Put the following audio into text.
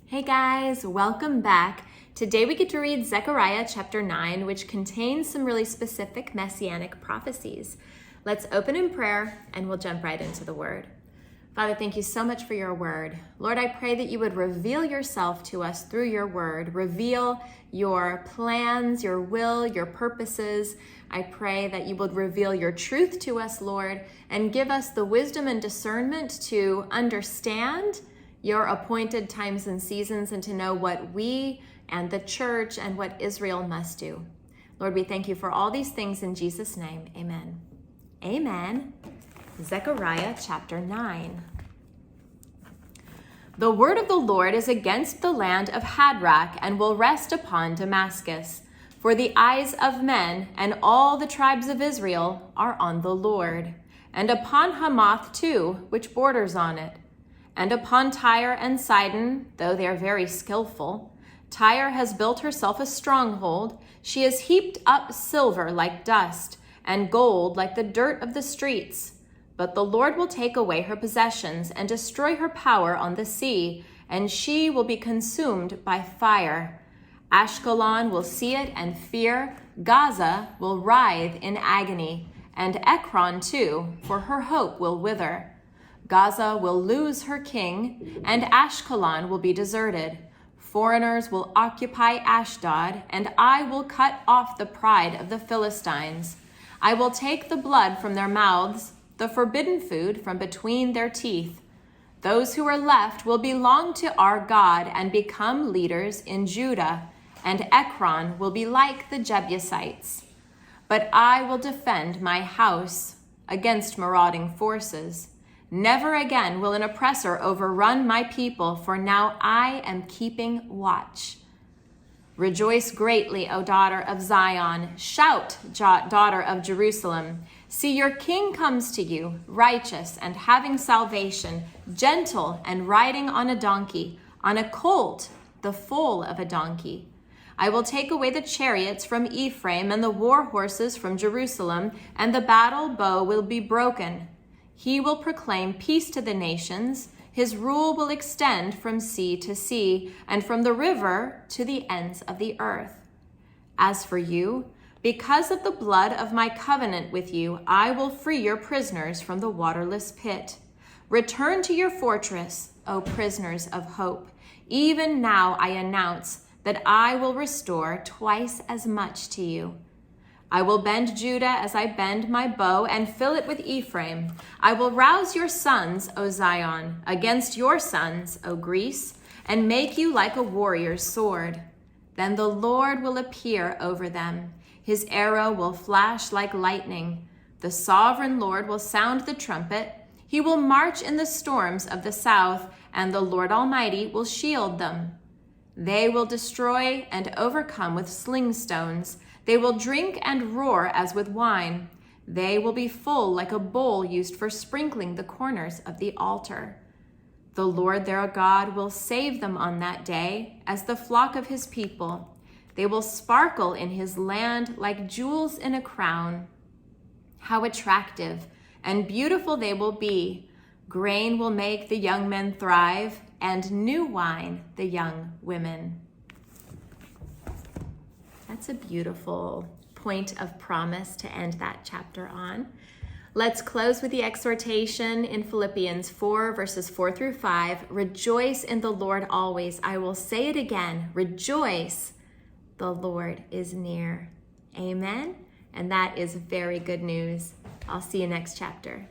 Hey guys, welcome back. Today we get to read Zechariah chapter 9, which contains some really specific messianic prophecies. Let's open in prayer and we'll jump right into the word. Father, thank you so much for your word. Lord, I pray that you would reveal yourself to us through your word. Reveal your plans, your will, your purposes. I pray that you would reveal your truth to us, Lord, and give us the wisdom and discernment to understand your appointed times and seasons and to know what we and the church and what Israel must do. Lord, we thank you for all these things in Jesus' name. Amen. Amen. Zechariah chapter 9. The word of the Lord is against the land of Hadrach and will rest upon Damascus. For the eyes of men and all the tribes of Israel are on the Lord, and upon Hamath too, which borders on it. And upon Tyre and Sidon, though they are very skillful, Tyre has built herself a stronghold. She has heaped up silver like dust, and gold like the dirt of the streets. But the Lord will take away her possessions and destroy her power on the sea, and she will be consumed by fire. Ashkelon will see it and fear. Gaza will writhe in agony, and Ekron too, for her hope will wither. Gaza will lose her king, and Ashkelon will be deserted. Foreigners will occupy Ashdod, and I will cut off the pride of the Philistines. I will take the blood from their mouths, the forbidden food from between their teeth. Those who are left will belong to our God and become leaders in Judah, and Ekron will be like the Jebusites. But I will defend my house against marauding forces. Never again will an oppressor overrun my people, for now I am keeping watch. Rejoice greatly, O daughter of Zion. Shout, daughter of Jerusalem. See, your king comes to you, righteous and having salvation, gentle and riding on a donkey, on a colt, the foal of a donkey. I will take away the chariots from Ephraim and the war horses from Jerusalem, and the battle bow will be broken. He will proclaim peace to the nations. His rule will extend from sea to sea and from the river to the ends of the earth. As for you, because of the blood of my covenant with you, I will free your prisoners from the waterless pit. Return to your fortress, O prisoners of hope. Even now I announce that I will restore twice as much to you. I will bend Judah as I bend my bow and fill it with Ephraim. I will rouse your sons, O Zion, against your sons, O Greece, and make you like a warrior's sword. Then the Lord will appear over them. His arrow will flash like lightning. The sovereign Lord will sound the trumpet. He will march in the storms of the south, and the Lord Almighty will shield them. They will destroy and overcome with sling stones. They will drink and roar as with wine. They will be full like a bowl used for sprinkling the corners of the altar. The Lord their God will save them on that day as the flock of his people. They will sparkle in his land like jewels in a crown. How attractive and beautiful they will be. Grain will make the young men thrive, and new wine the young women. That's a beautiful point of promise to end that chapter on. Let's close with the exhortation in Philippians 4, verses 4 through 5. Rejoice in the Lord always. I will say it again. Rejoice. The Lord is near. Amen. And that is very good news. I'll see you next chapter.